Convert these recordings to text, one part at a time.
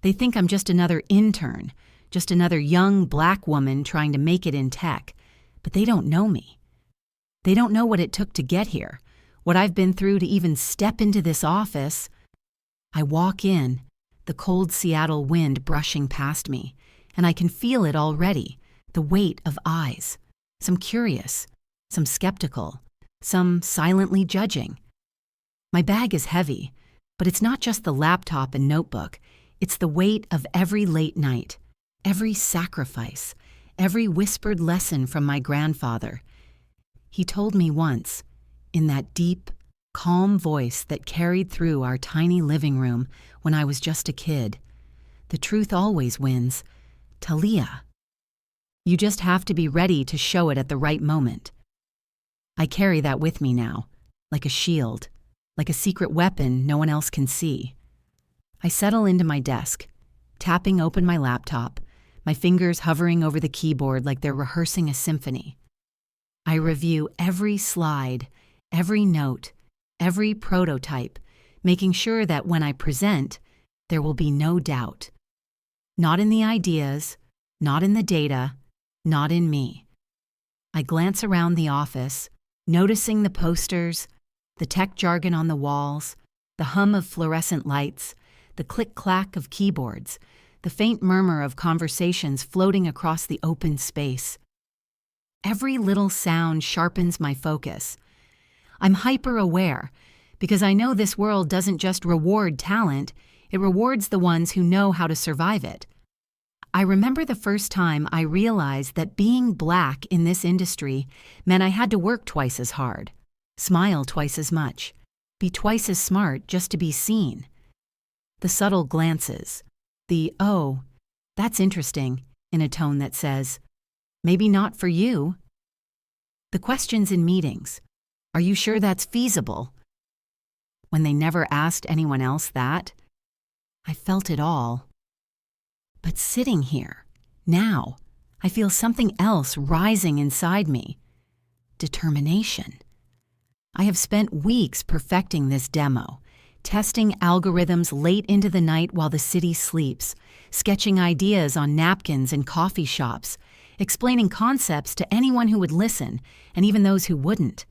They think I'm just another intern, just another young black woman trying to make it in tech, but they don't know me. They don't know what it took to get here, what I've been through to even step into this office. I walk in, the cold Seattle wind brushing past me, and I can feel it already, the weight of eyes, some curious, some skeptical, some silently judging. My bag is heavy, but it's not just the laptop and notebook. It's the weight of every late night, every sacrifice, every whispered lesson from my grandfather. He told me once, in that deep, calm voice that carried through our tiny living room when I was just a kid, the truth always wins. Taliyah. You just have to be ready to show it at the right moment. I carry that with me now, like a shield, like a secret weapon no one else can see. I settle into my desk, tapping open my laptop, my fingers hovering over the keyboard like they're rehearsing a symphony. I review every slide, every note, every prototype, making sure that when I present, there will be no doubt. Not in the ideas, not in the data, not in me. I glance around the office, noticing the posters, the tech jargon on the walls, the hum of fluorescent lights, the click-clack of keyboards, the faint murmur of conversations floating across the open space. Every little sound sharpens my focus. I'm hyper-aware because I know this world doesn't just reward talent, it rewards the ones who know how to survive it. I remember the first time I realized that being black in this industry meant I had to work twice as hard, smile twice as much, be twice as smart just to be seen. The subtle glances, the, "Oh, that's interesting," in a tone that says, "Maybe not for you." The questions in meetings, "Are you sure that's feasible?" When they never asked anyone else that, I felt it all. But sitting here, now, I feel something else rising inside me. Determination. I have spent weeks perfecting this demo, testing algorithms late into the night while the city sleeps, sketching ideas on napkins in coffee shops, explaining concepts to anyone who would listen, and even those who wouldn't.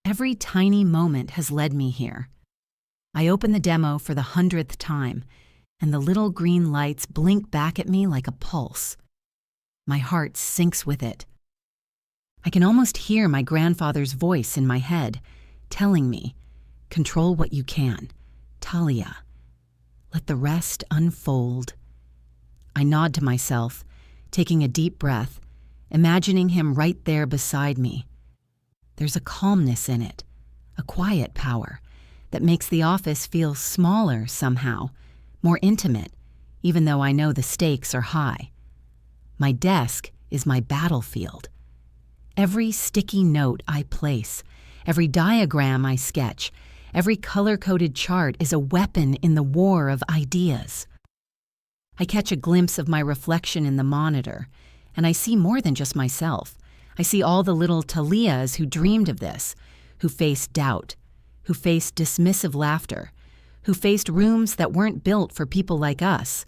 Every tiny moment has led me here. I open the demo for the 100th time, and the little green lights blink back at me like a pulse. My heart sinks with it. I can almost hear my grandfather's voice in my head, telling me, "Control what you can, Taliyah. Let the rest unfold." I nod to myself, taking a deep breath, imagining him right there beside me. There's a calmness in it, a quiet power, that makes the office feel smaller somehow, more intimate, even though I know the stakes are high. My desk is my battlefield. Every sticky note I place, every diagram I sketch, every color-coded chart is a weapon in the war of ideas. I catch a glimpse of my reflection in the monitor, and I see more than just myself. I see all the little Taliyahs who dreamed of this, who faced doubt, who faced dismissive laughter, who faced rooms that weren't built for people like us.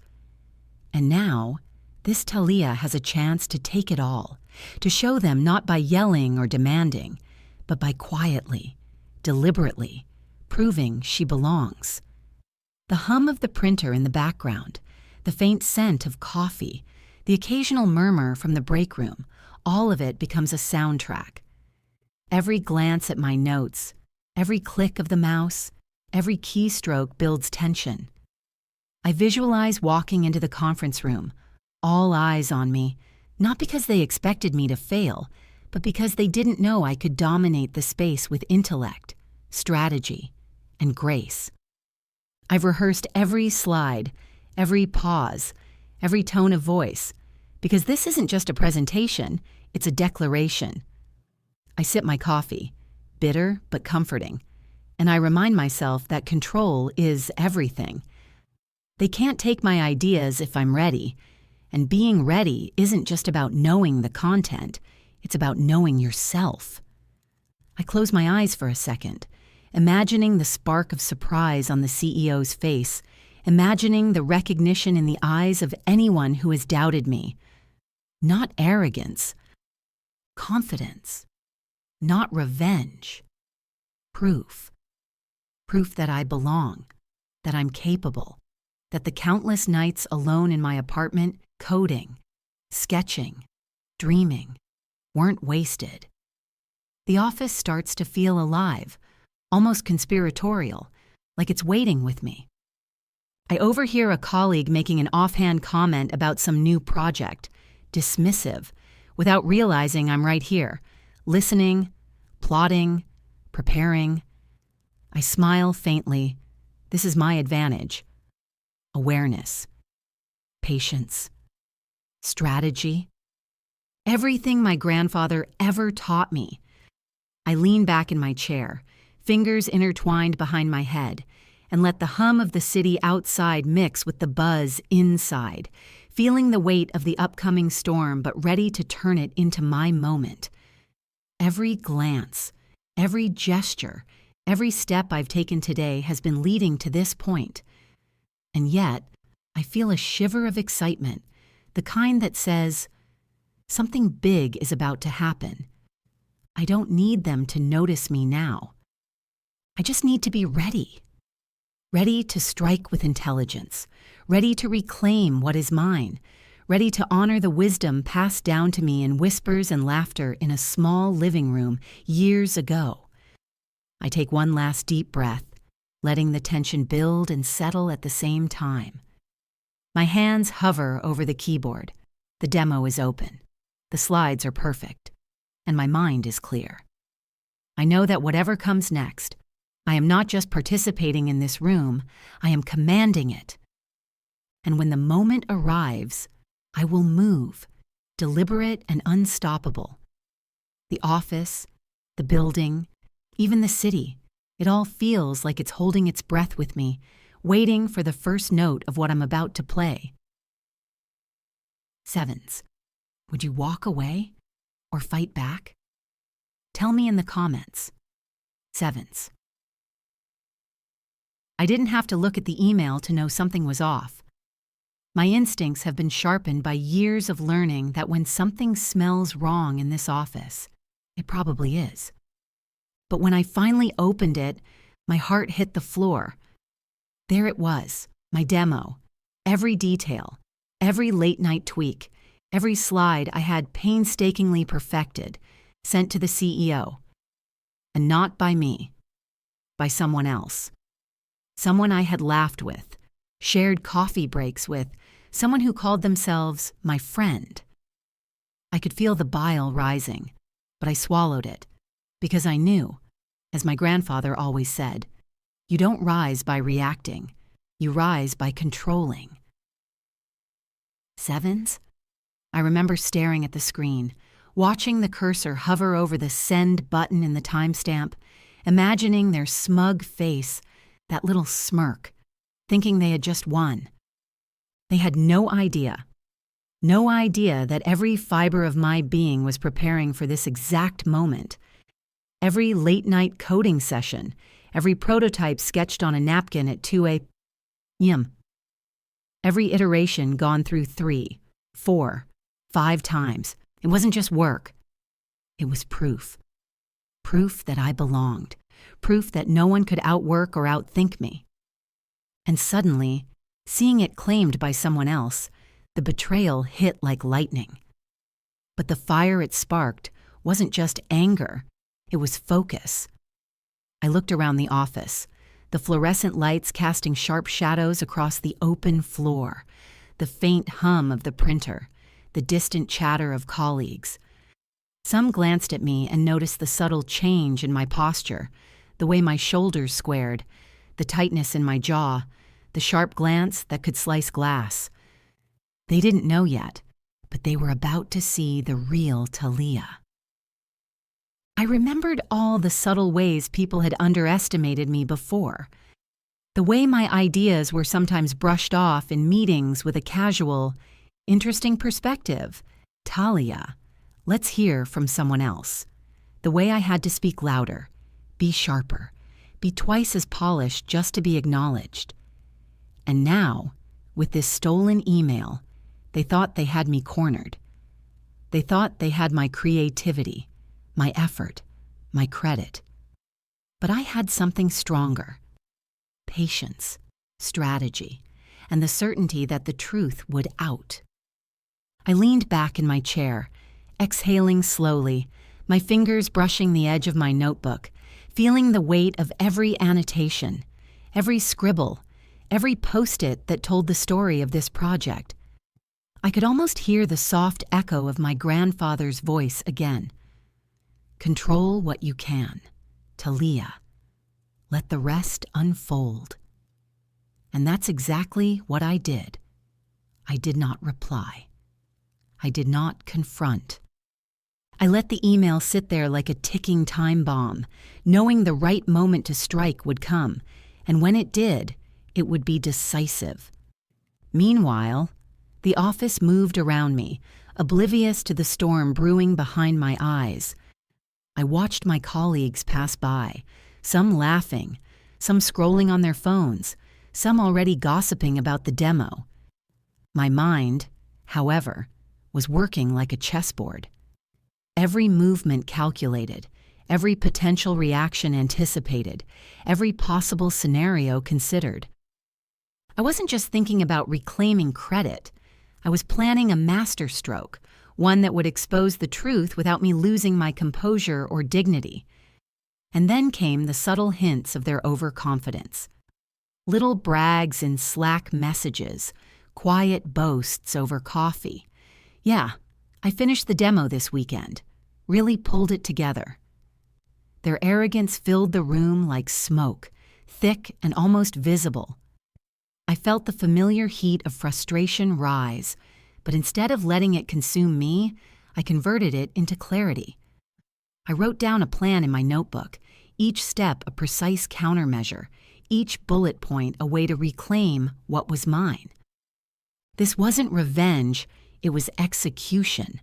And now, this Taliyah has a chance to take it all, to show them not by yelling or demanding, but by quietly, deliberately, proving she belongs. The hum of the printer in the background, the faint scent of coffee, the occasional murmur from the break room, all of it becomes a soundtrack. Every glance at my notes, every click of the mouse, every keystroke builds tension. I visualize walking into the conference room, all eyes on me, not because they expected me to fail, but because they didn't know I could dominate the space with intellect, strategy, and grace. I've rehearsed every slide, every pause, every tone of voice, because this isn't just a presentation, it's a declaration. I sip my coffee, bitter but comforting, and I remind myself that control is everything. They can't take my ideas if I'm ready, and being ready isn't just about knowing the content, it's about knowing yourself. I close my eyes for a second, imagining the spark of surprise on the CEO's face, imagining the recognition in the eyes of anyone who has doubted me. Not arrogance, confidence, not revenge. Proof. Proof that I belong, that I'm capable, that the countless nights alone in my apartment, coding, sketching, dreaming, weren't wasted. The office starts to feel alive, almost conspiratorial, like it's waiting with me. I overhear a colleague making an offhand comment about some new project, dismissive, without realizing I'm right here, listening, plotting, preparing. I smile faintly. This is my advantage. Awareness, patience, strategy. Everything my grandfather ever taught me. I lean back in my chair, fingers intertwined behind my head, and let the hum of the city outside mix with the buzz inside, feeling the weight of the upcoming storm but ready to turn it into my moment. Every glance, every gesture, every step I've taken today has been leading to this point. And yet, I feel a shiver of excitement, the kind that says, something big is about to happen. I don't need them to notice me now. I just need to be ready. Ready to strike with intelligence, ready to reclaim what is mine, ready to honor the wisdom passed down to me in whispers and laughter in a small living room years ago. I take one last deep breath, letting the tension build and settle at the same time. My hands hover over the keyboard. The demo is open. The slides are perfect. And my mind is clear. I know that whatever comes next, I am not just participating in this room, I am commanding it. And when the moment arrives, I will move, deliberate and unstoppable. The office, the building, even the city, it all feels like it's holding its breath with me, waiting for the first note of what I'm about to play. Sevens, would you walk away or fight back? Tell me in the comments. Sevens. I didn't have to look at the email to know something was off. My instincts have been sharpened by years of learning that when something smells wrong in this office, it probably is. But when I finally opened it, my heart hit the floor. There it was, my demo. Every detail, every late-night tweak, every slide I had painstakingly perfected, sent to the CEO. And not by me, by someone else. Someone I had laughed with, shared coffee breaks with, someone who called themselves my friend. I could feel the bile rising, but I swallowed it, because I knew, as my grandfather always said, you don't rise by reacting, you rise by controlling. Sevens? I remember staring at the screen, watching the cursor hover over the send button in the timestamp, imagining their smug face, that little smirk, thinking they had just won. They had no idea that every fiber of my being was preparing for this exact moment. Every late-night coding session, every prototype sketched on a napkin at 2 a.m. Every iteration gone through 3, 4, 5 times. It wasn't just work. It was proof. Proof that I belonged. Proof that no one could outwork or outthink me. And suddenly, seeing it claimed by someone else, the betrayal hit like lightning. But the fire it sparked wasn't just anger, it was focus. I looked around the office, the fluorescent lights casting sharp shadows across the open floor, the faint hum of the printer, the distant chatter of colleagues. Some glanced at me and noticed the subtle change in my posture, the way my shoulders squared, the tightness in my jaw, the sharp glance that could slice glass. They didn't know yet, but they were about to see the real Taliyah. I remembered all the subtle ways people had underestimated me before. The way my ideas were sometimes brushed off in meetings with a casual, interesting perspective. Taliyah, let's hear from someone else. The way I had to speak louder, be sharper, be twice as polished just to be acknowledged. And now, with this stolen email, they thought they had me cornered. They thought they had my creativity, my effort, my credit. But I had something stronger: patience, strategy, and the certainty that the truth would out. I leaned back in my chair, exhaling slowly, my fingers brushing the edge of my notebook, feeling the weight of every annotation, every scribble, every post-it that told the story of this project. I could almost hear the soft echo of my grandfather's voice again. Control what you can, Taliyah. Let the rest unfold. And that's exactly what I did. I did not reply. I did not confront. I let the email sit there like a ticking time bomb, knowing the right moment to strike would come, and when it did, it would be decisive. Meanwhile, the office moved around me, oblivious to the storm brewing behind my eyes. I watched my colleagues pass by, some laughing, some scrolling on their phones, some already gossiping about the demo. My mind, however, was working like a chessboard. Every movement calculated, every potential reaction anticipated, every possible scenario considered. I wasn't just thinking about reclaiming credit. I was planning a masterstroke, one that would expose the truth without me losing my composure or dignity. And then came the subtle hints of their overconfidence. Little brags in Slack messages, quiet boasts over coffee. Yeah, I finished the demo this weekend, really pulled it together. Their arrogance filled the room like smoke, thick and almost visible. I felt the familiar heat of frustration rise, but instead of letting it consume me, I converted it into clarity. I wrote down a plan in my notebook, each step a precise countermeasure, each bullet point a way to reclaim what was mine. This wasn't revenge, it was execution.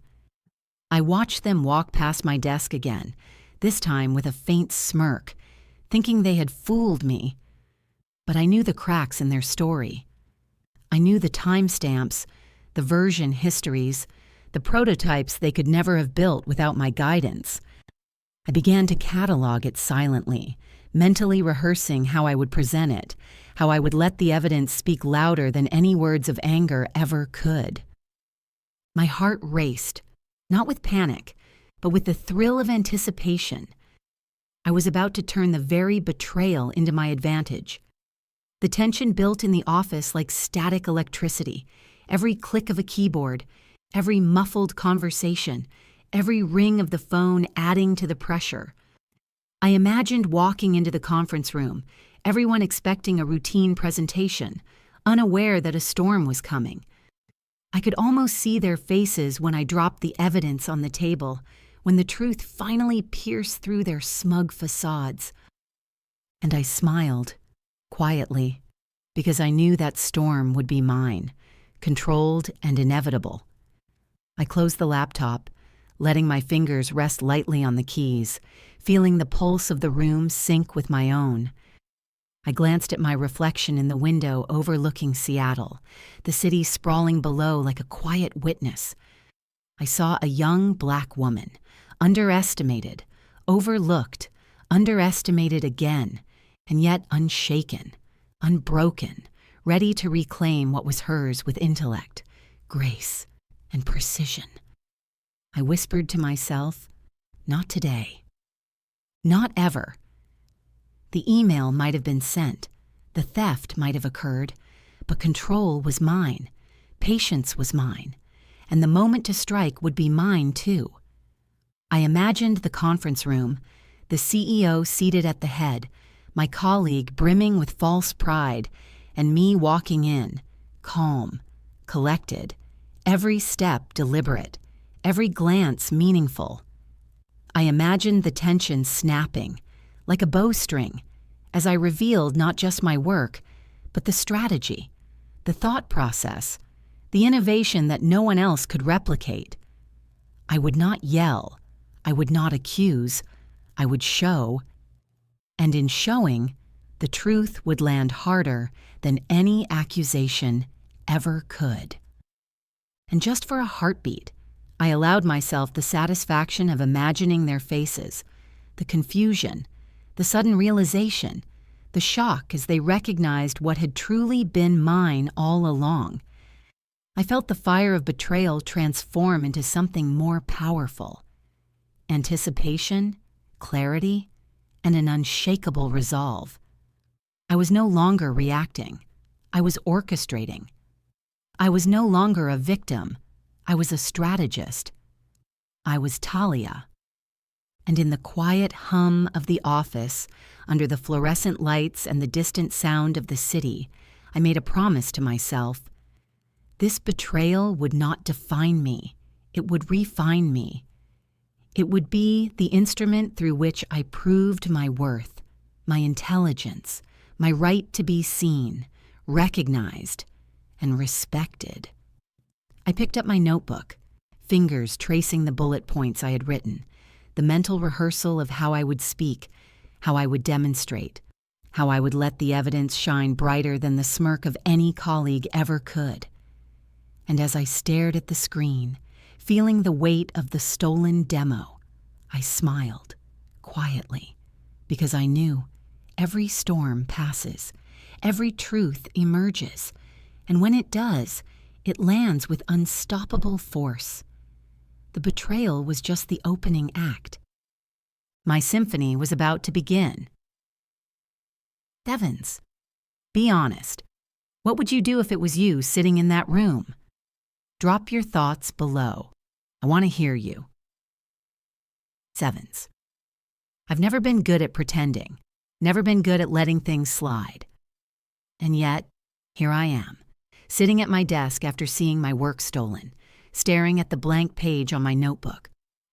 I watched them walk past my desk again, this time with a faint smirk, thinking they had fooled me. But I knew the cracks in their story. I knew the timestamps, the version histories, the prototypes they could never have built without my guidance. I began to catalog it silently, mentally rehearsing how I would present it, how I would let the evidence speak louder than any words of anger ever could. My heart raced, not with panic, but with the thrill of anticipation. I was about to turn the very betrayal into my advantage. The tension built in the office like static electricity, every click of a keyboard, every muffled conversation, every ring of the phone adding to the pressure. I imagined walking into the conference room, everyone expecting a routine presentation, unaware that a storm was coming. I could almost see their faces when I dropped the evidence on the table, when the truth finally pierced through their smug facades. And I smiled, quietly, because I knew that storm would be mine, controlled and inevitable. I closed the laptop, letting my fingers rest lightly on the keys, feeling the pulse of the room sync with my own. I glanced at my reflection in the window overlooking Seattle, the city sprawling below like a quiet witness. I saw a young black woman, underestimated, overlooked, underestimated again, and yet unshaken, unbroken, ready to reclaim what was hers with intellect, grace, and precision. I whispered to myself, not today. Not ever. The email might have been sent, the theft might have occurred, but control was mine, patience was mine, and the moment to strike would be mine too. I imagined the conference room, the CEO seated at the head, my colleague brimming with false pride, and me walking in, calm, collected, every step deliberate, every glance meaningful. I imagined the tension snapping, like a bowstring, as I revealed not just my work, but the strategy, the thought process, the innovation that no one else could replicate. I would not yell, I would not accuse, I would show, and in showing, The truth would land harder than any accusation ever could. And just for a heartbeat, I allowed myself the satisfaction of imagining their faces, the confusion, the sudden realization, the shock as they recognized what had truly been mine all along. I felt the fire of betrayal transform into something more powerful. Anticipation, clarity, and an unshakable resolve. I was no longer reacting. I was orchestrating. I was no longer a victim. I was a strategist. I was Taliyah. And in the quiet hum of the office, under the fluorescent lights and the distant sound of the city, I made a promise to myself. This betrayal would not define me. It would refine me. It would be the instrument through which I proved my worth, my intelligence, my right to be seen, recognized, and respected. I picked up my notebook, fingers tracing the bullet points I had written, the mental rehearsal of how I would speak, how I would demonstrate, how I would let the evidence shine brighter than the smirk of any colleague ever could. And as I stared at the screen, feeling the weight of the stolen demo, I smiled, quietly, because I knew every storm passes, every truth emerges, and when it does, it lands with unstoppable force. The betrayal was just the opening act. My symphony was about to begin. Devins, be honest. What would you do if it was you sitting in that room? Drop your thoughts below. I want to hear you. Sevens. I've never been good at pretending, never been good at letting things slide. And yet, here I am, sitting at my desk after seeing my work stolen, staring at the blank page on my notebook,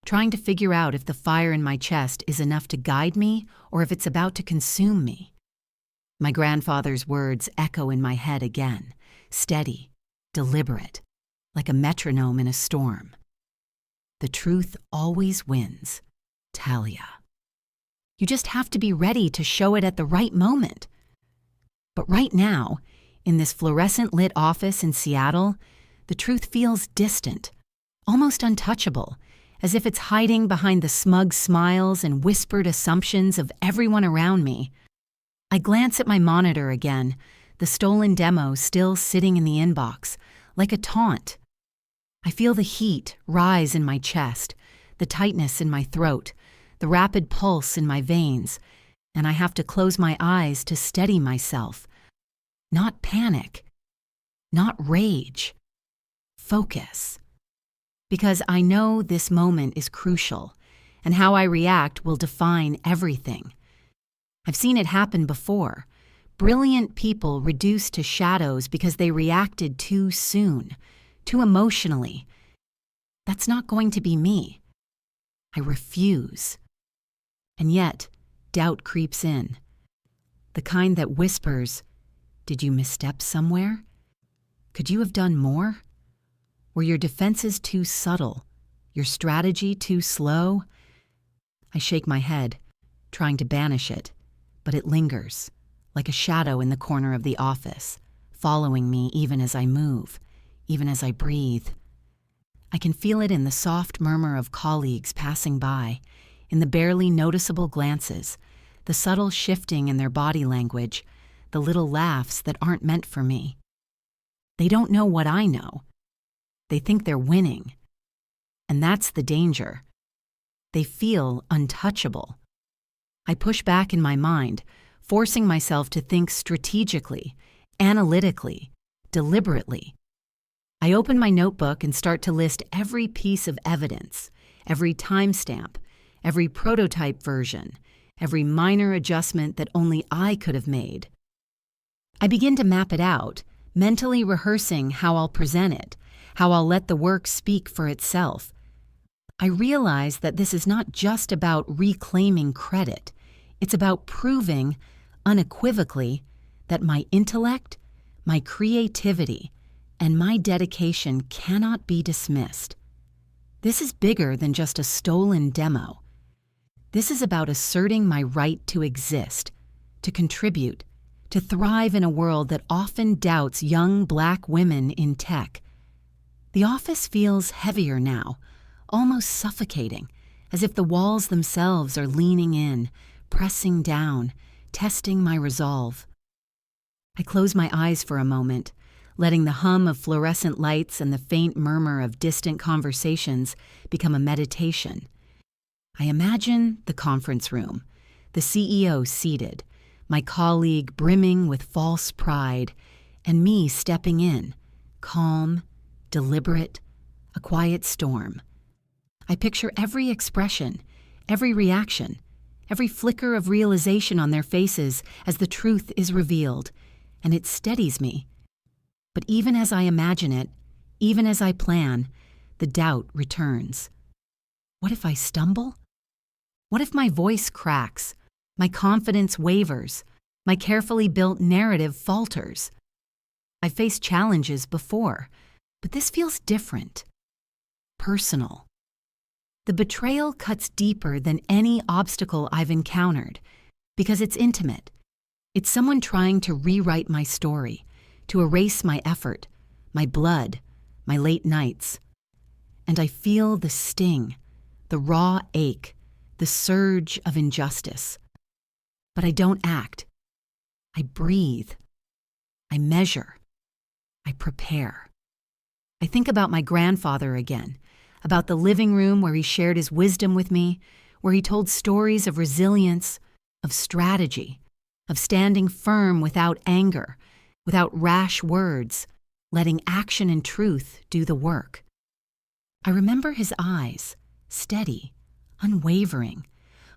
trying to figure out if the fire in my chest is enough to guide me or if it's about to consume me. My grandfather's words echo in my head again, steady, deliberate, like a metronome in a storm. The truth always wins, Taliyah. You just have to be ready to show it at the right moment. But right now, in this fluorescent-lit office in Seattle, the truth feels distant, almost untouchable, as if it's hiding behind the smug smiles and whispered assumptions of everyone around me. I glance at my monitor again, the stolen demo still sitting in the inbox, like a taunt. I feel the heat rise in my chest, the tightness in my throat, the rapid pulse in my veins, and I have to close my eyes to steady myself. Not panic, not rage. Focus. Because I know this moment is crucial, and how I react will define everything. I've seen it happen before. Brilliant people reduced to shadows because they reacted too soon, too emotionally. That's not going to be me. I refuse. And yet, doubt creeps in. The kind that whispers, "Did you misstep somewhere? Could you have done more? Were your defenses too subtle? Your strategy too slow?" I shake my head, trying to banish it, but it lingers, like a shadow in the corner of the office, following me even as I move, even as I breathe. I can feel it in the soft murmur of colleagues passing by, in the barely noticeable glances, the subtle shifting in their body language, the little laughs that aren't meant for me. They don't know what I know. They think they're winning. And that's the danger. They feel untouchable. I push back in my mind, forcing myself to think strategically, analytically, deliberately. I open my notebook and start to list every piece of evidence, every timestamp, every prototype version, every minor adjustment that only I could have made. I begin to map it out, mentally rehearsing how I'll present it, how I'll let the work speak for itself. I realize that this is not just about reclaiming credit. It's about proving, unequivocally, that my intellect, my creativity, and my dedication cannot be dismissed. This is bigger than just a stolen demo. This is about asserting my right to exist, to contribute, to thrive in a world that often doubts young Black women in tech. The office feels heavier now, almost suffocating, as if the walls themselves are leaning in, pressing down, testing my resolve. I close my eyes for a moment, letting the hum of fluorescent lights and the faint murmur of distant conversations become a meditation. I imagine the conference room, the CEO seated, my colleague brimming with false pride, and me stepping in, calm, deliberate, a quiet storm. I picture every expression, every reaction, every flicker of realization on their faces as the truth is revealed, and it steadies me. But even as I imagine it, even as I plan, the doubt returns. What if I stumble? What if my voice cracks, my confidence wavers, my carefully built narrative falters? I've faced challenges before, but this feels different, personal. The betrayal cuts deeper than any obstacle I've encountered because it's intimate. It's someone trying to rewrite my story, to erase my effort, my blood, my late nights. And I feel the sting, the raw ache, the surge of injustice. But I don't act. I breathe. I measure. I prepare. I think about my grandfather again, about the living room where he shared his wisdom with me, where he told stories of resilience, of strategy, of standing firm without anger, without rash words, letting action and truth do the work. I remember his eyes, steady, unwavering,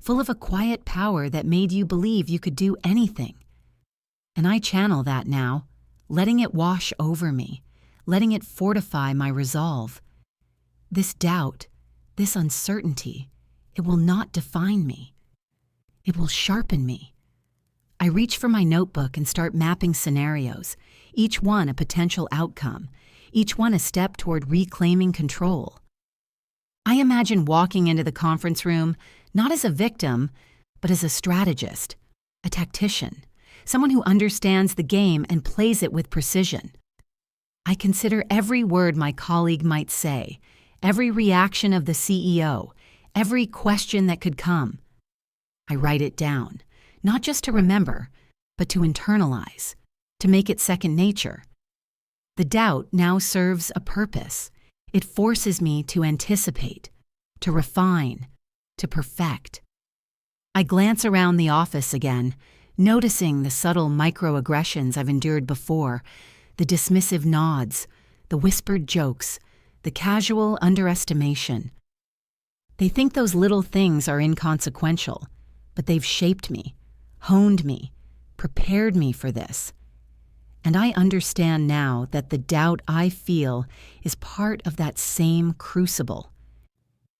full of a quiet power that made you believe you could do anything. And I channel that now, letting it wash over me, letting it fortify my resolve. This doubt, this uncertainty, it will not define me. It will sharpen me. I reach for my notebook and start mapping scenarios, each one a potential outcome, each one a step toward reclaiming control. I imagine walking into the conference room not as a victim, but as a strategist, a tactician, someone who understands the game and plays it with precision. I consider every word my colleague might say, every reaction of the CEO, every question that could come. I write it down, not just to remember, but to internalize, to make it second nature. The doubt now serves a purpose. It forces me to anticipate, to refine, to perfect. I glance around the office again, noticing the subtle microaggressions I've endured before, the dismissive nods, the whispered jokes, the casual underestimation. They think those little things are inconsequential, but they've shaped me, honed me, prepared me for this. And I understand now that the doubt I feel is part of that same crucible.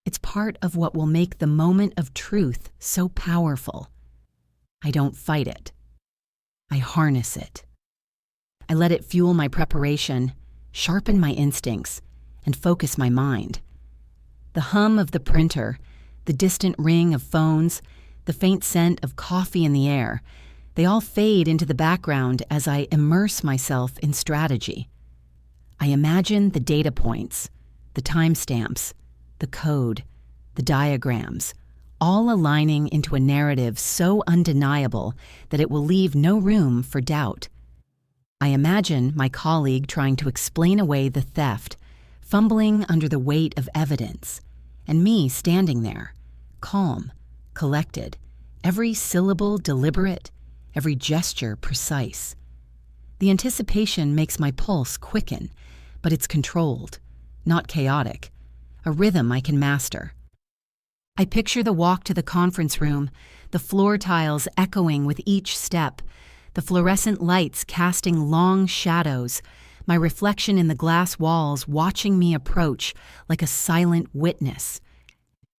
It's part of what will make the moment of truth so powerful. I don't fight it. I harness it. I let it fuel my preparation, sharpen my instincts, and focus my mind. The hum of the printer, the distant ring of phones, the faint scent of coffee in the air, they all fade into the background as I immerse myself in strategy. I imagine the data points, the timestamps, the code, the diagrams, all aligning into a narrative so undeniable that it will leave no room for doubt. I imagine my colleague trying to explain away the theft, fumbling under the weight of evidence, and me standing there, calm, collected, every syllable deliberate, every gesture precise. The anticipation makes my pulse quicken, but it's controlled, not chaotic, a rhythm I can master. I picture the walk to the conference room, the floor tiles echoing with each step, the fluorescent lights casting long shadows, my reflection in the glass walls watching me approach like a silent witness.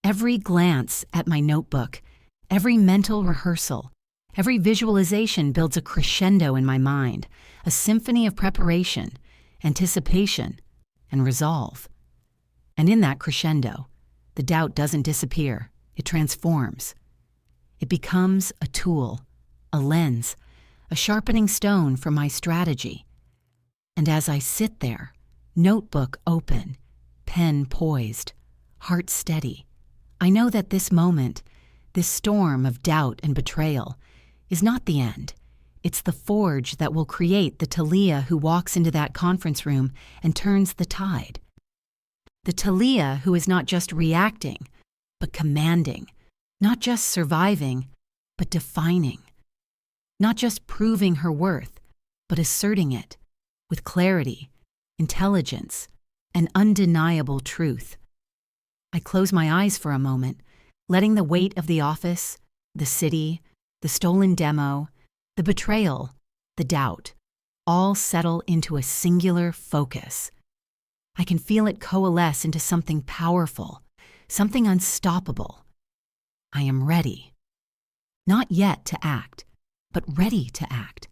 Every glance at my notebook, every mental rehearsal, every visualization builds a crescendo in my mind, a symphony of preparation, anticipation, and resolve. And in that crescendo, the doubt doesn't disappear, it transforms. It becomes a tool, a lens, a sharpening stone for my strategy. And as I sit there, notebook open, pen poised, heart steady, I know that this moment, this storm of doubt and betrayal, is not the end. It's the forge that will create the Taliyah who walks into that conference room and turns the tide. The Taliyah who is not just reacting, but commanding, not just surviving, but defining, not just proving her worth, but asserting it with clarity, intelligence, and undeniable truth. I close my eyes for a moment, letting the weight of the office, the city, the stolen demo, the betrayal, the doubt, all settle into a singular focus. I can feel it coalesce into something powerful, something unstoppable. I am ready. Not yet to act, but ready to act.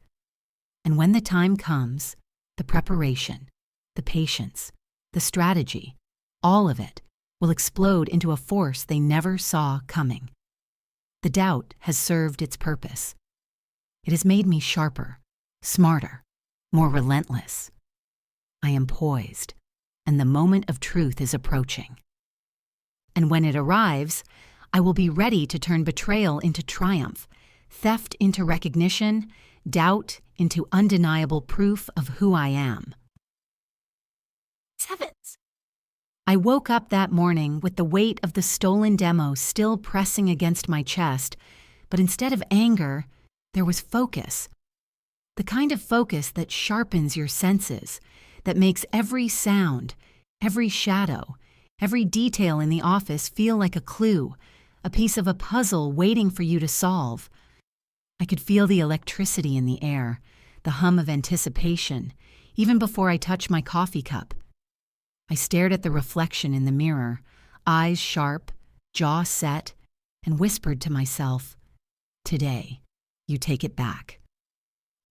And when the time comes, the preparation, the patience, the strategy, all of it will explode into a force they never saw coming. The doubt has served its purpose. It has made me sharper, smarter, more relentless. I am poised, and the moment of truth is approaching. And when it arrives, I will be ready to turn betrayal into triumph, theft into recognition, doubt into undeniable proof of who I am. Heavens! I woke up that morning with the weight of the stolen demo still pressing against my chest, but instead of anger, there was focus. The kind of focus that sharpens your senses, that makes every sound, every shadow, every detail in the office feel like a clue, a piece of a puzzle waiting for you to solve. I could feel the electricity in the air, the hum of anticipation, even before I touched my coffee cup. I stared at the reflection in the mirror, eyes sharp, jaw set, and whispered to myself, "Today, you take it back.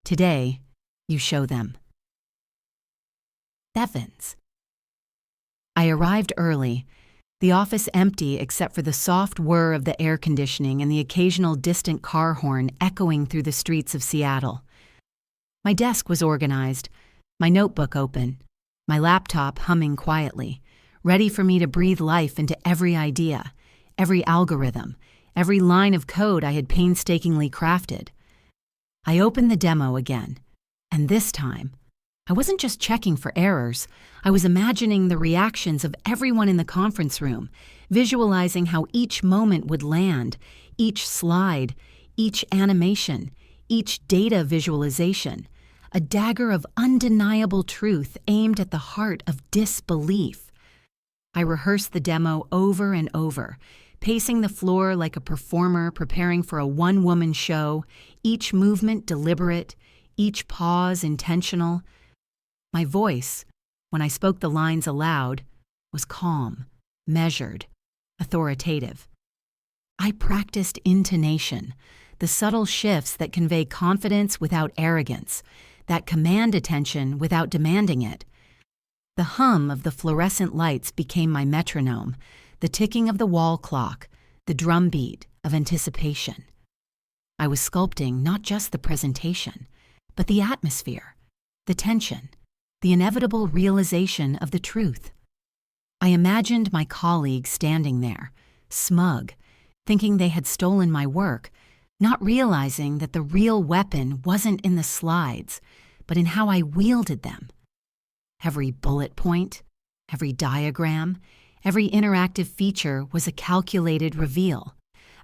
Today, you show them." Heavens! I arrived early, the office empty except for the soft whir of the air conditioning and the occasional distant car horn echoing through the streets of Seattle. My desk was organized, my notebook open, my laptop humming quietly, ready for me to breathe life into every idea, every algorithm, every line of code I had painstakingly crafted. I opened the demo again, and this time, I wasn't just checking for errors. I was imagining the reactions of everyone in the conference room, visualizing how each moment would land, each slide, each animation, each data visualization, a dagger of undeniable truth aimed at the heart of disbelief. I rehearsed the demo over and over, pacing the floor like a performer preparing for a one-woman show, each movement deliberate, each pause intentional. My voice, when I spoke the lines aloud, was calm, measured, authoritative. I practiced intonation, the subtle shifts that convey confidence without arrogance, that command attention without demanding it. The hum of the fluorescent lights became my metronome, the ticking of the wall clock, the drumbeat of anticipation. I was sculpting not just the presentation, but the atmosphere, the tension, the inevitable realization of the truth. I imagined my colleagues standing there, smug, thinking they had stolen my work, not realizing that the real weapon wasn't in the slides, but in how I wielded them. Every bullet point, every diagram, every interactive feature was a calculated reveal,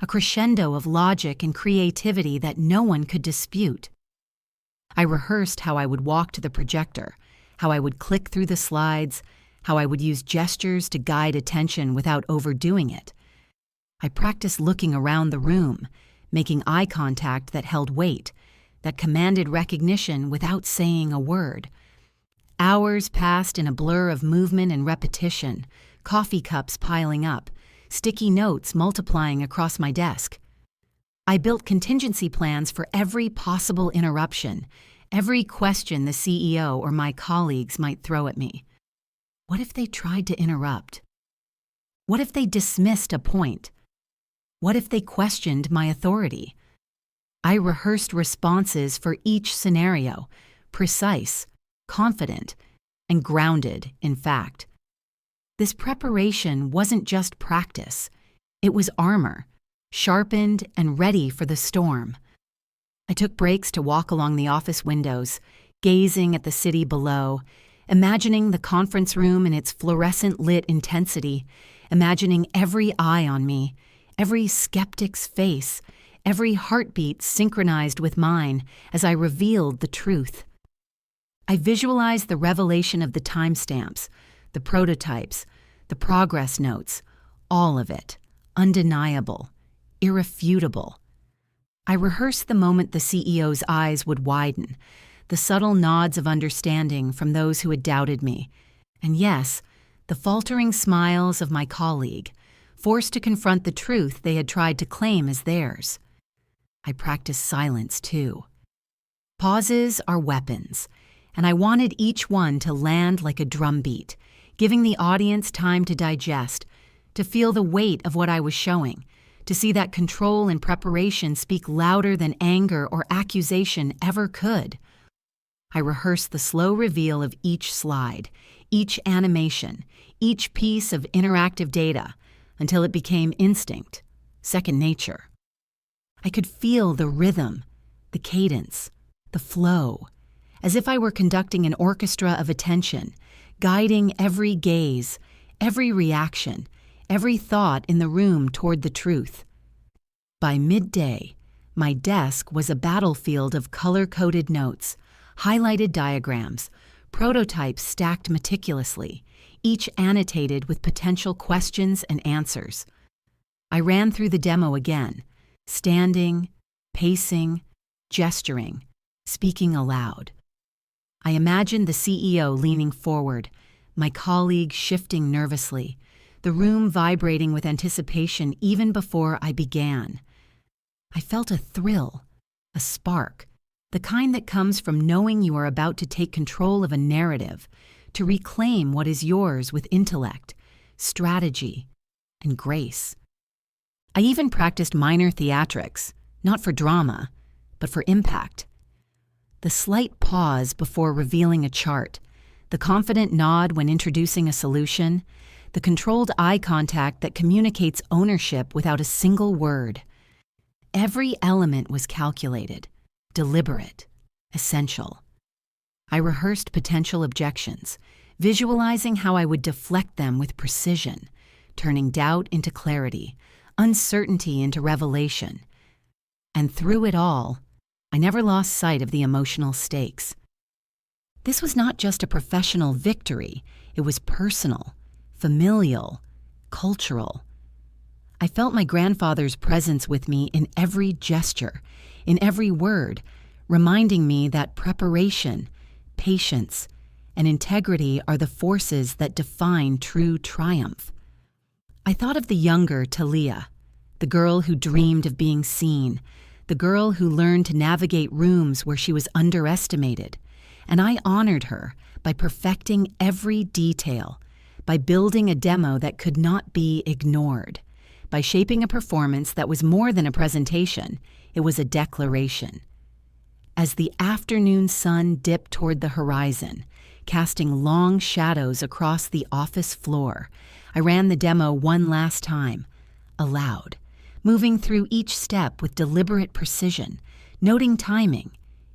a crescendo of logic and creativity that no one could dispute. I rehearsed how I would walk to the projector, how I would click through the slides, how I would use gestures to guide attention without overdoing it. I practiced looking around the room, making eye contact that held weight, that commanded recognition without saying a word. Hours passed in a blur of movement and repetition, coffee cups piling up, sticky notes multiplying across my desk. I built contingency plans for every possible interruption, every question the CEO or my colleagues might throw at me. What if they tried to interrupt? What if they dismissed a point? What if they questioned my authority? I rehearsed responses for each scenario, precise, confident, and grounded in fact. This preparation wasn't just practice. It was armor, sharpened and ready for the storm. I took breaks to walk along the office windows, gazing at the city below, imagining the conference room in its fluorescent-lit intensity, imagining every eye on me, every skeptic's face, every heartbeat synchronized with mine as I revealed the truth. I visualized the revelation of the timestamps, the prototypes, the progress notes, all of it, undeniable, irrefutable. I rehearsed the moment the CEO's eyes would widen, the subtle nods of understanding from those who had doubted me, and yes, the faltering smiles of my colleague, forced to confront the truth they had tried to claim as theirs. I practiced silence, too. Pauses are weapons, and I wanted each one to land like a drumbeat, giving the audience time to digest, to feel the weight of what I was showing, to see that control and preparation speak louder than anger or accusation ever could. I rehearsed the slow reveal of each slide, each animation, each piece of interactive data, until it became instinct, second nature. I could feel the rhythm, the cadence, the flow, as if I were conducting an orchestra of attention, guiding every gaze, every reaction, every thought in the room toward the truth. By midday, my desk was a battlefield of color-coded notes, highlighted diagrams, prototypes stacked meticulously, each annotated with potential questions and answers. I ran through the demo again, standing, pacing, gesturing, speaking aloud. I imagined the CEO leaning forward, my colleague shifting nervously, the room vibrating with anticipation even before I began. I felt a thrill, a spark, the kind that comes from knowing you are about to take control of a narrative, to reclaim what is yours with intellect, strategy, and grace. I even practiced minor theatrics, not for drama, but for impact. The slight pause before revealing a chart, the confident nod when introducing a solution, the controlled eye contact that communicates ownership without a single word. Every element was calculated, deliberate, essential. I rehearsed potential objections, visualizing how I would deflect them with precision, turning doubt into clarity, uncertainty into revelation. And through it all, I never lost sight of the emotional stakes. This was not just a professional victory, it was personal, familial, cultural. I felt my grandfather's presence with me in every gesture, in every word, reminding me that preparation, patience, and integrity are the forces that define true triumph. I thought of the younger Taliyah, the girl who dreamed of being seen, the girl who learned to navigate rooms where she was underestimated, and I honored her by perfecting every detail, by building a demo that could not be ignored, by shaping a performance that was more than a presentation, it was a declaration. As the afternoon sun dipped toward the horizon, casting long shadows across the office floor, I ran the demo one last time, aloud, moving through each step with deliberate precision, noting timing,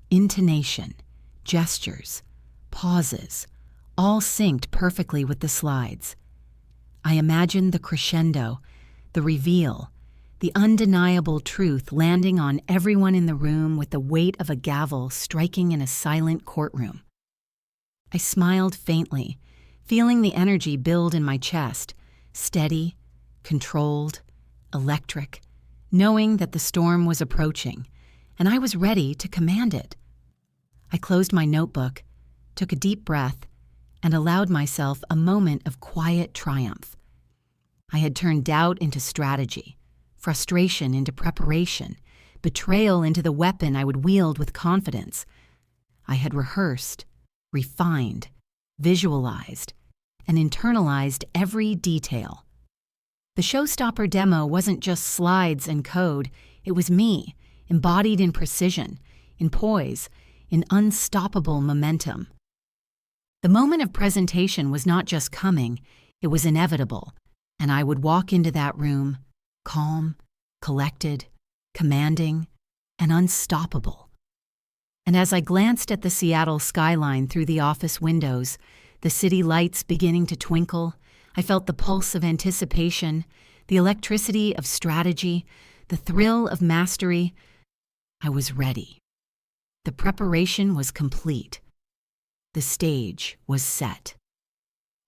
intonation, gestures, pauses, all synced perfectly with the slides. I imagined the crescendo, the reveal, the undeniable truth landing on everyone in the room with the weight of a gavel striking in a silent courtroom. I smiled faintly, feeling the energy build in my chest, steady, controlled, electric, knowing that the storm was approaching, and I was ready to command it. I closed my notebook, took a deep breath, and allowed myself a moment of quiet triumph. I had turned doubt into strategy, frustration into preparation, betrayal into the weapon I would wield with confidence. I had rehearsed, refined, visualized, and internalized every detail. The showstopper demo wasn't just slides and code, it was me, embodied in precision, in poise, in unstoppable momentum. The moment of presentation was not just coming, it was inevitable, and I would walk into that room, calm, collected, commanding, and unstoppable. And as I glanced at the Seattle skyline through the office windows, the city lights beginning to twinkle, I felt the pulse of anticipation, the electricity of strategy, the thrill of mastery. I was ready. The preparation was complete. The stage was set.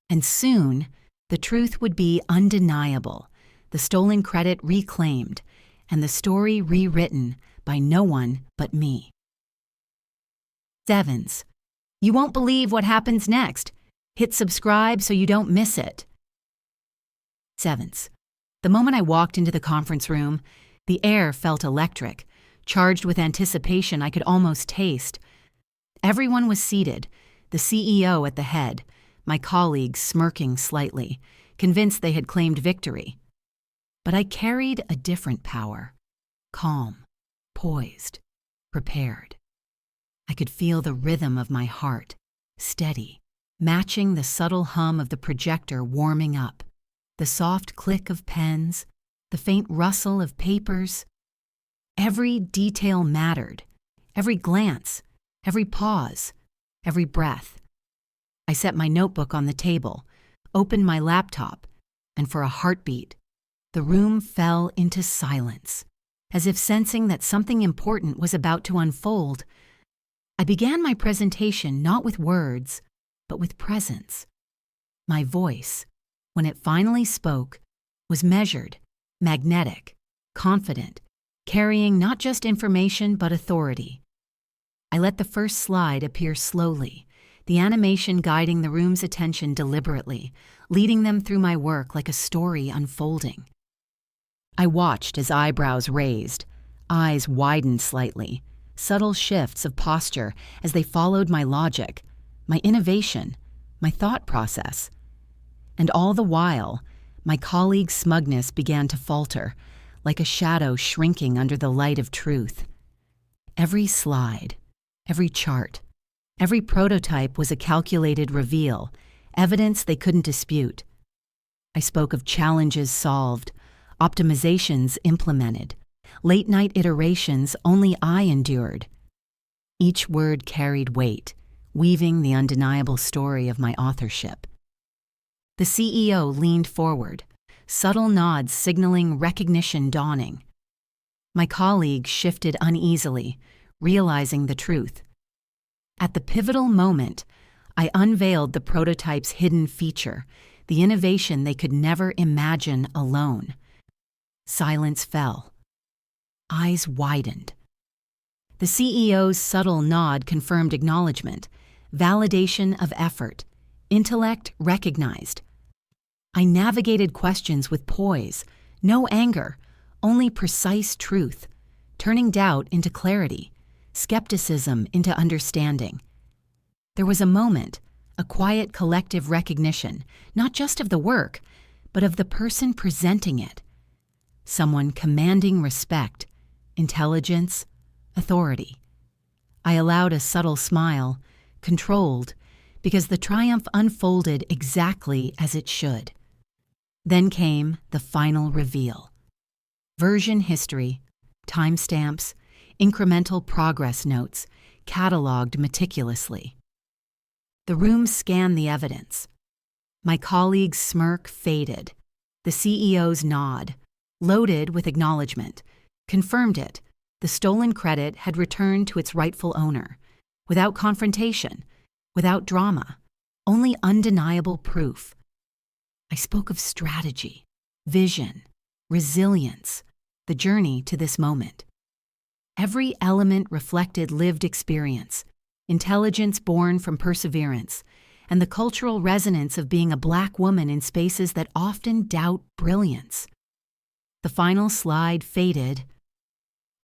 And soon, the truth would be undeniable, the stolen credit reclaimed, and the story rewritten by no one but me. Sevens. You won't believe what happens next. Hit subscribe so you don't miss it. Sevens. The moment I walked into the conference room, the air felt electric, charged with anticipation I could almost taste. Everyone was seated, the CEO at the head, my colleagues smirking slightly, convinced they had claimed victory. But I carried a different power, calm, poised, prepared. I could feel the rhythm of my heart, steady, matching the subtle hum of the projector warming up, the soft click of pens, the faint rustle of papers. Every detail mattered, every glance, every pause, every breath. I set my notebook on the table, opened my laptop, and for a heartbeat, the room fell into silence, as if sensing that something important was about to unfold. I began my presentation not with words, but with presence. My voice, when it finally spoke, was measured, magnetic, confident, carrying not just information but authority. I let the first slide appear slowly, the animation guiding the room's attention deliberately, leading them through my work like a story unfolding. I watched as eyebrows raised, eyes widened slightly, subtle shifts of posture as they followed my logic, my innovation, my thought process. And all the while, my colleague's smugness began to falter, like a shadow shrinking under the light of truth. Every slide, every chart, every prototype was a calculated reveal, evidence they couldn't dispute. I spoke of challenges solved, optimizations implemented, late-night iterations only I endured. Each word carried weight, weaving the undeniable story of my authorship. The CEO leaned forward, subtle nods signaling recognition dawning. My colleague shifted uneasily, realizing the truth. At the pivotal moment, I unveiled the prototype's hidden feature, the innovation they could never imagine alone. Silence fell. Eyes widened. The CEO's subtle nod confirmed acknowledgement, validation of effort, intellect recognized. I navigated questions with poise, no anger, only precise truth, turning doubt into clarity, skepticism into understanding. There was a moment, a quiet collective recognition, not just of the work, but of the person presenting it. Someone commanding respect, intelligence, authority. I allowed a subtle smile, controlled, because the triumph unfolded exactly as it should. Then came the final reveal. Version history, timestamps, incremental progress notes, cataloged meticulously. The room scanned the evidence. My colleague's smirk faded. The CEO's nod, loaded with acknowledgement, confirmed it. The stolen credit had returned to its rightful owner, without confrontation, without drama, only undeniable proof. I spoke of strategy, vision, resilience, the journey to this moment. Every element reflected lived experience, intelligence born from perseverance, and the cultural resonance of being a Black woman in spaces that often doubt brilliance. The final slide faded.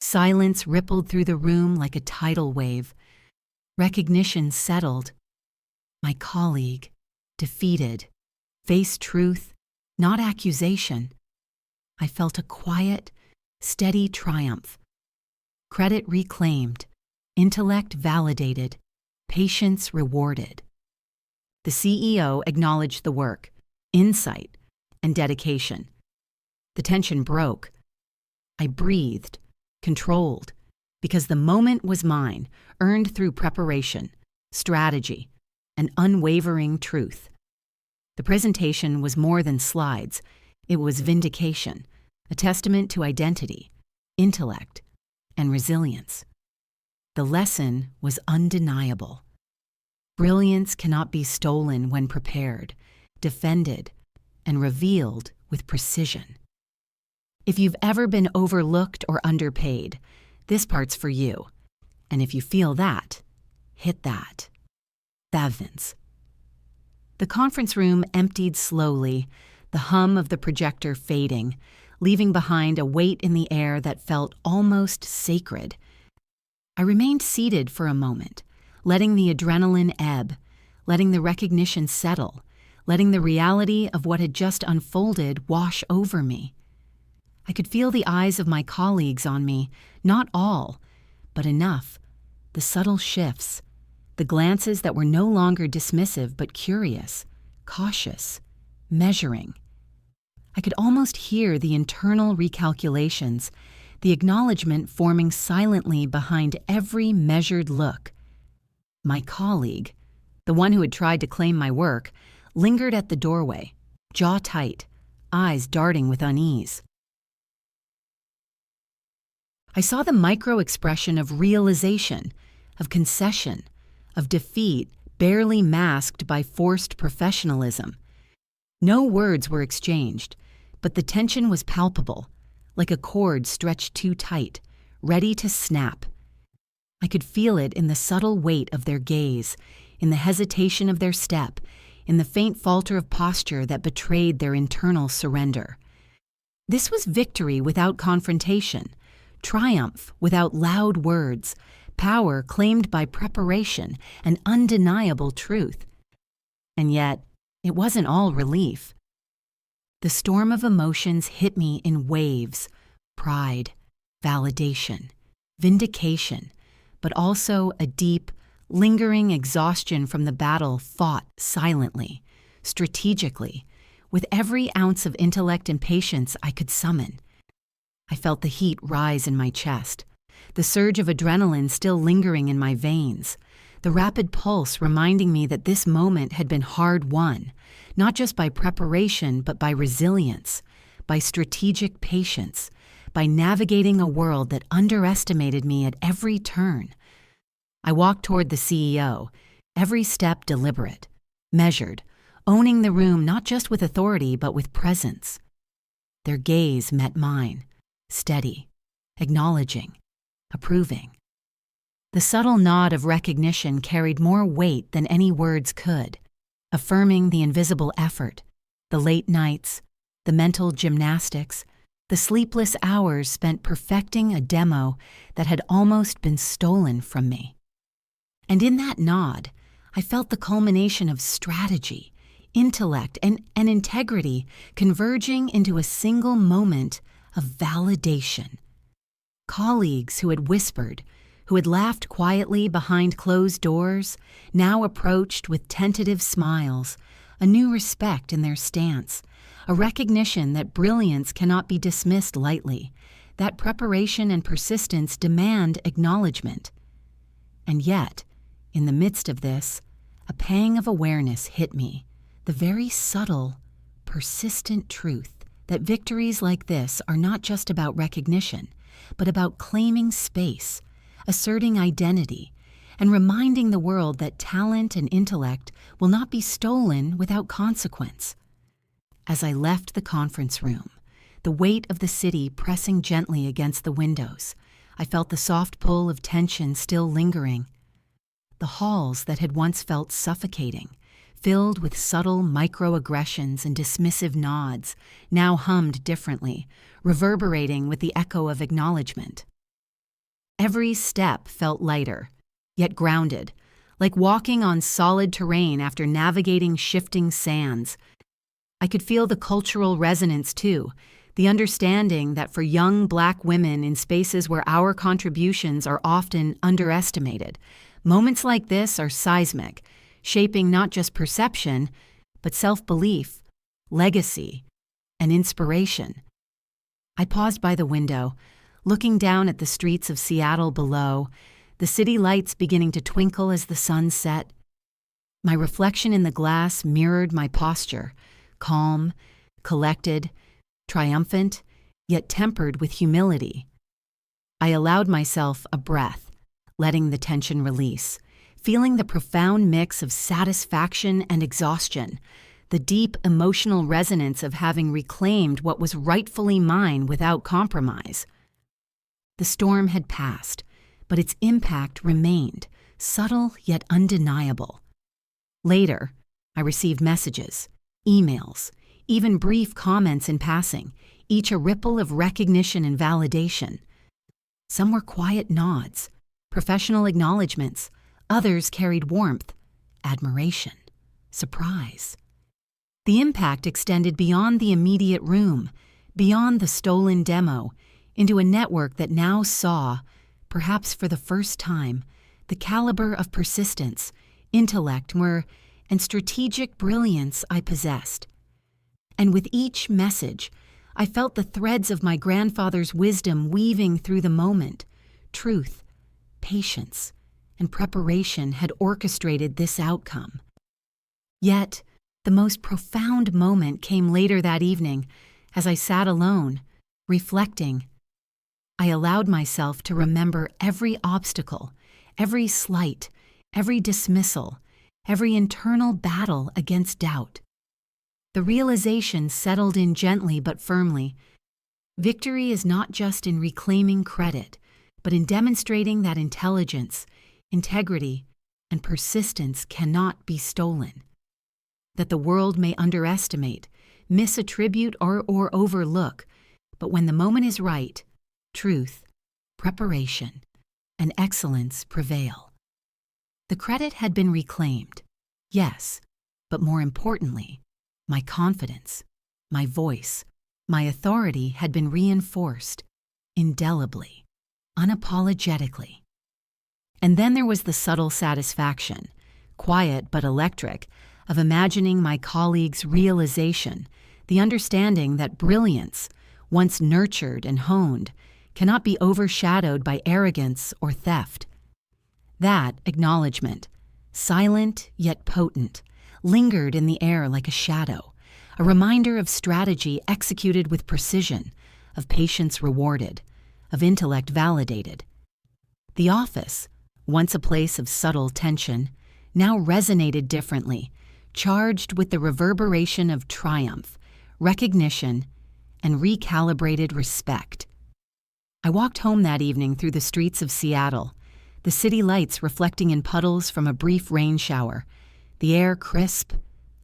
Silence rippled through the room like a tidal wave. Recognition settled. My colleague, defeated, faced truth, not accusation. I felt a quiet, steady triumph. Credit reclaimed, intellect validated, patience rewarded. The CEO acknowledged the work, insight, and dedication. The tension broke. I breathed, controlled, because the moment was mine, earned through preparation, strategy, and unwavering truth. The presentation was more than slides. It was vindication, a testament to identity, intellect, and resilience. The lesson was undeniable. Brilliance cannot be stolen when prepared, defended, and revealed with precision. If you've ever been overlooked or underpaid, this part's for you. And if you feel that, hit that. Thousands. The conference room emptied slowly, the hum of the projector fading, leaving behind a weight in the air that felt almost sacred. I remained seated for a moment, letting the adrenaline ebb, letting the recognition settle, letting the reality of what had just unfolded wash over me. I could feel the eyes of my colleagues on me, not all, but enough. The subtle shifts, the glances that were no longer dismissive but curious, cautious, measuring. I could almost hear the internal recalculations, the acknowledgement forming silently behind every measured look. My colleague, the one who had tried to claim my work, lingered at the doorway, jaw tight, eyes darting with unease. I saw the micro-expression of realization, of concession, of defeat barely masked by forced professionalism. No words were exchanged, but the tension was palpable, like a cord stretched too tight, ready to snap. I could feel it in the subtle weight of their gaze, in the hesitation of their step, in the faint falter of posture that betrayed their internal surrender. This was victory without confrontation, triumph without loud words, power claimed by preparation, and undeniable truth. And yet, it wasn't all relief. The storm of emotions hit me in waves: pride, validation, vindication, but also a deep, lingering exhaustion from the battle fought silently, strategically, with every ounce of intellect and patience I could summon. I felt the heat rise in my chest, the surge of adrenaline still lingering in my veins, the rapid pulse reminding me that this moment had been hard won, not just by preparation but by resilience, by strategic patience, by navigating a world that underestimated me at every turn. I walked toward the CEO, every step deliberate, measured, owning the room not just with authority but with presence. Their gaze met mine, steady, acknowledging, approving. The subtle nod of recognition carried more weight than any words could, affirming the invisible effort, the late nights, the mental gymnastics, the sleepless hours spent perfecting a demo that had almost been stolen from me. And in that nod, I felt the culmination of strategy, intellect, and integrity converging into a single moment of validation. Colleagues who had whispered, who had laughed quietly behind closed doors, now approached with tentative smiles, a new respect in their stance, a recognition that brilliance cannot be dismissed lightly, that preparation and persistence demand acknowledgement. And yet, in the midst of this, a pang of awareness hit me, the very subtle, persistent truth that victories like this are not just about recognition, but about claiming space, asserting identity, and reminding the world that talent and intellect will not be stolen without consequence. As I left the conference room, the weight of the city pressing gently against the windows, I felt the soft pull of tension still lingering. The halls that had once felt suffocating, filled with subtle microaggressions and dismissive nods, now hummed differently, reverberating with the echo of acknowledgement. Every step felt lighter, yet grounded, like walking on solid terrain after navigating shifting sands. I could feel the cultural resonance too, The understanding that for young Black women in spaces where our contributions are often underestimated, moments like this are seismic, shaping not just perception, but self-belief, legacy, and inspiration. I paused by the window, looking down at the streets of Seattle below, the city lights beginning to twinkle as the sun set. My reflection in the glass mirrored my posture, calm, collected, triumphant, yet tempered with humility. I allowed myself a breath, letting the tension release, feeling the profound mix of satisfaction and exhaustion, the deep emotional resonance of having reclaimed what was rightfully mine without compromise. The storm had passed, but its impact remained, subtle yet undeniable. Later, I received messages, emails, even brief comments in passing, each a ripple of recognition and validation. Some were quiet nods, professional acknowledgments. Others carried warmth, admiration, surprise. The impact extended beyond the immediate room, beyond the stolen demo, into a network that now saw, perhaps for the first time, the caliber of persistence, intellect, and strategic brilliance I possessed. And with each message, I felt the threads of my grandfather's wisdom weaving through the moment. Truth, patience, and preparation had orchestrated this outcome. Yet, the most profound moment came later that evening, as I sat alone, reflecting. I allowed myself to remember every obstacle, every slight, every dismissal, every internal battle against doubt. The realization settled in gently but firmly. Victory is not just in reclaiming credit, but in demonstrating that intelligence, integrity, and persistence cannot be stolen. That the world may underestimate, misattribute, or overlook, but when the moment is right, truth, preparation, and excellence prevail. The credit had been reclaimed, yes, but more importantly, my confidence, my voice, my authority had been reinforced, indelibly, unapologetically. And then there was the subtle satisfaction, quiet but electric, of imagining my colleagues' realization, the understanding that brilliance, once nurtured and honed, cannot be overshadowed by arrogance or theft. That acknowledgement, silent yet potent, lingered in the air like a shadow, a reminder of strategy executed with precision, of patience rewarded, of intellect validated. The office, once a place of subtle tension, now resonated differently, charged with the reverberation of triumph, recognition, and recalibrated respect. I walked home that evening through the streets of Seattle, the city lights reflecting in puddles from a brief rain shower, the air crisp,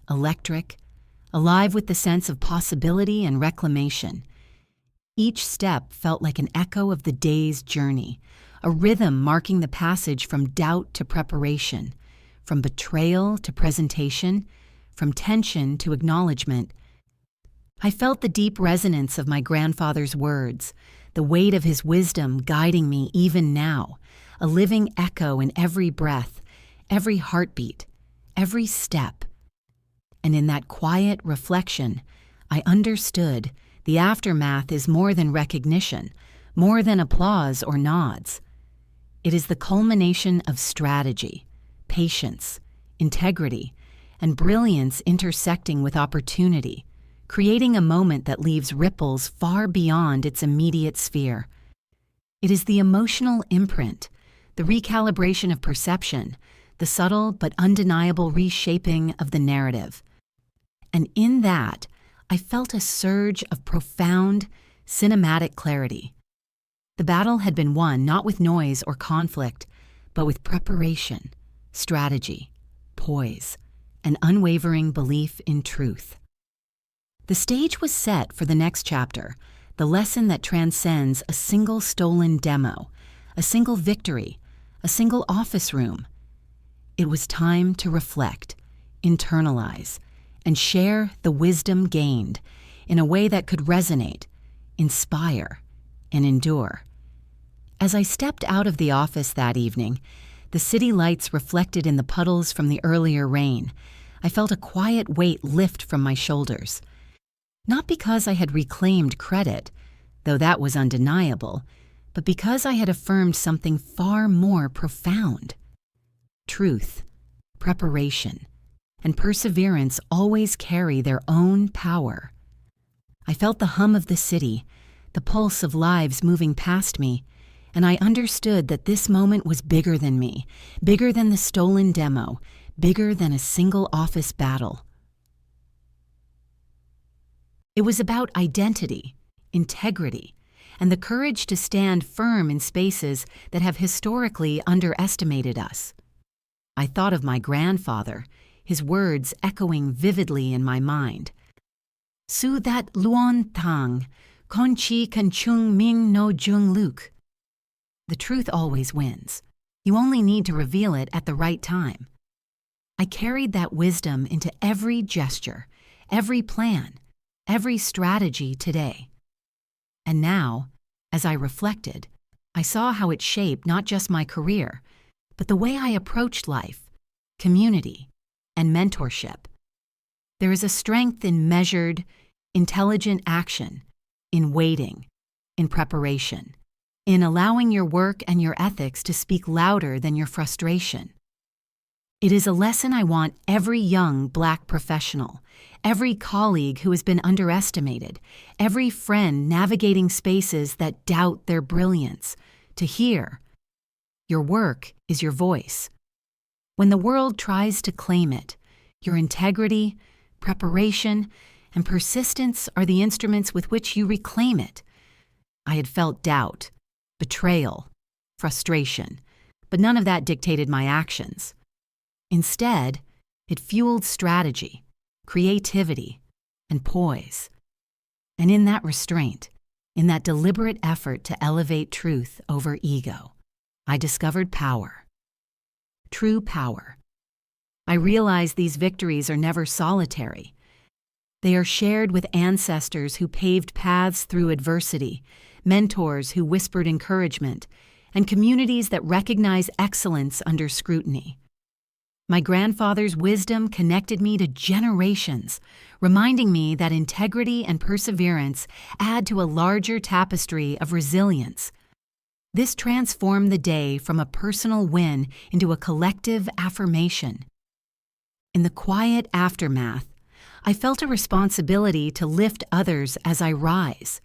electric, alive with the sense of possibility and reclamation. Each step felt like an echo of the day's journey, a rhythm marking the passage from doubt to preparation, from betrayal to presentation, from tension to acknowledgement. I felt the deep resonance of my grandfather's words, the weight of his wisdom guiding me even now, a living echo in every breath, every heartbeat, every step. And in that quiet reflection, I understood the aftermath is more than recognition, more than applause or nods. It is the culmination of strategy, patience, integrity, and brilliance intersecting with opportunity, creating a moment that leaves ripples far beyond its immediate sphere. It is the emotional imprint, the recalibration of perception, the subtle but undeniable reshaping of the narrative. And in that, I felt a surge of profound, cinematic clarity. The battle had been won not with noise or conflict, but with preparation, strategy, poise, and unwavering belief in truth. The stage was set for the next chapter, the lesson that transcends a single stolen demo, a single victory, a single office room. It was time to reflect, internalize, and share the wisdom gained in a way that could resonate, inspire, and endure. As I stepped out of the office that evening, the city lights reflected in the puddles from the earlier rain, I felt a quiet weight lift from my shoulders. Not because I had reclaimed credit, though that was undeniable, but because I had affirmed something far more profound. Truth, preparation, and perseverance always carry their own power. I felt the hum of the city, the pulse of lives moving past me, and I understood that this moment was bigger than me, bigger than the stolen demo, bigger than a single office battle. It was about identity, integrity, and the courage to stand firm in spaces that have historically underestimated us. I thought of my grandfather, his words echoing vividly in my mind. Su that luon tang, kon chi kan chung ming no jung luk. The truth always wins. You only need to reveal it at the right time. I carried that wisdom into every gesture, every plan, every strategy today. And now, as I reflected, I saw how it shaped not just my career, but the way I approached life, community, and mentorship. There is a strength in measured, intelligent action, in waiting, in preparation, in allowing your work and your ethics to speak louder than your frustration. It is a lesson I want every young Black professional, every colleague who has been underestimated, every friend navigating spaces that doubt their brilliance, to hear. Your work is your voice. When the world tries to claim it, your integrity, preparation, and persistence are the instruments with which you reclaim it. I had felt doubt, betrayal, frustration, but none of that dictated my actions. Instead, it fueled strategy, creativity, and poise. And in that restraint, in that deliberate effort to elevate truth over ego, I discovered power. True power. I realized these victories are never solitary. They are shared with ancestors who paved paths through adversity, mentors who whispered encouragement, and communities that recognize excellence under scrutiny. My grandfather's wisdom connected me to generations, reminding me that integrity and perseverance add to a larger tapestry of resilience. This transformed the day from a personal win into a collective affirmation. In the quiet aftermath, I felt a responsibility to lift others as I rise.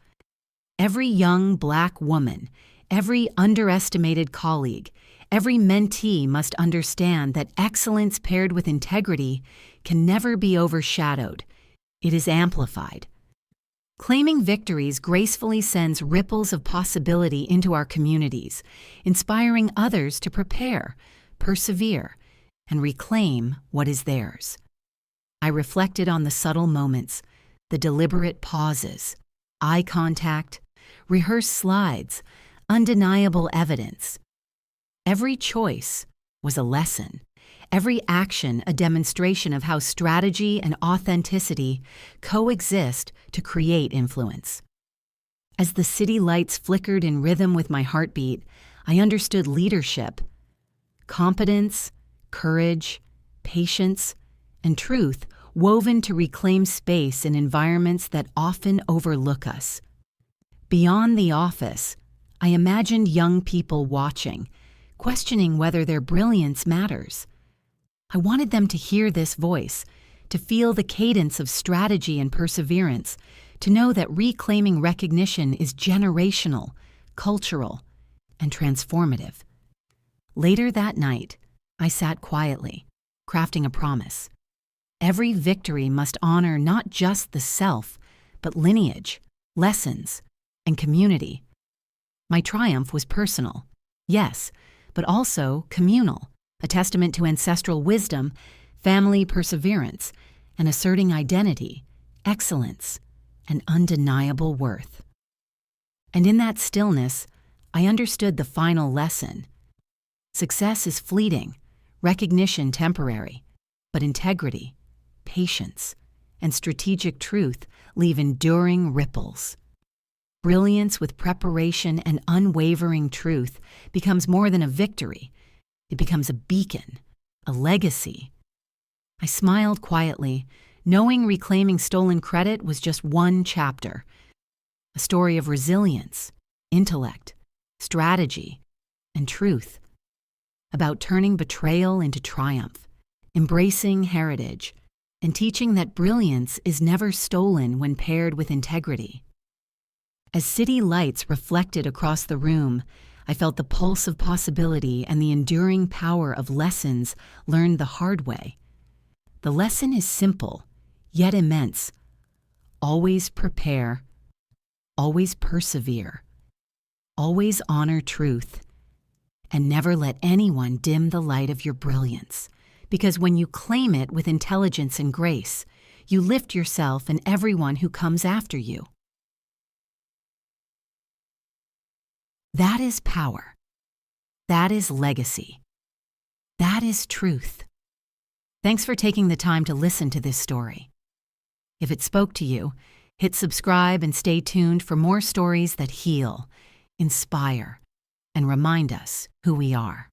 Every young Black woman, every underestimated colleague, every mentee must understand that excellence paired with integrity can never be overshadowed. It is amplified. Claiming victories gracefully sends ripples of possibility into our communities, inspiring others to prepare, persevere, and reclaim what is theirs. I reflected on the subtle moments, the deliberate pauses, eye contact, rehearsed slides, undeniable evidence. Every choice was a lesson, every action a demonstration of how strategy and authenticity coexist to create influence. As the city lights flickered in rhythm with my heartbeat, I understood leadership, competence, courage, patience, and truth woven to reclaim space in environments that often overlook us. Beyond the office, I imagined young people watching, questioning whether their brilliance matters. I wanted them to hear this voice, to feel the cadence of strategy and perseverance, to know that reclaiming recognition is generational, cultural, and transformative. Later that night, I sat quietly, crafting a promise. Every victory must honor not just the self, but lineage, lessons, and community. My triumph was personal, yes, but also communal, a testament to ancestral wisdom, family perseverance, and asserting identity, excellence, and undeniable worth. And in that stillness, I understood the final lesson. Success is fleeting, recognition temporary, but integrity, patience, and strategic truth leave enduring ripples. Brilliance with preparation and unwavering truth becomes more than a victory. It becomes a beacon, a legacy. I smiled quietly, knowing reclaiming stolen credit was just one chapter. A story of resilience, intellect, strategy, and truth. About turning betrayal into triumph, embracing heritage, and teaching that brilliance is never stolen when paired with integrity. As city lights reflected across the room, I felt the pulse of possibility and the enduring power of lessons learned the hard way. The lesson is simple, yet immense. Always prepare, always persevere, always honor truth, and never let anyone dim the light of your brilliance. Because when you claim it with intelligence and grace, you lift yourself and everyone who comes after you. That is power. That is legacy. That is truth. Thanks for taking the time to listen to this story. If it spoke to you, hit subscribe and stay tuned for more stories that heal, inspire, and remind us who we are.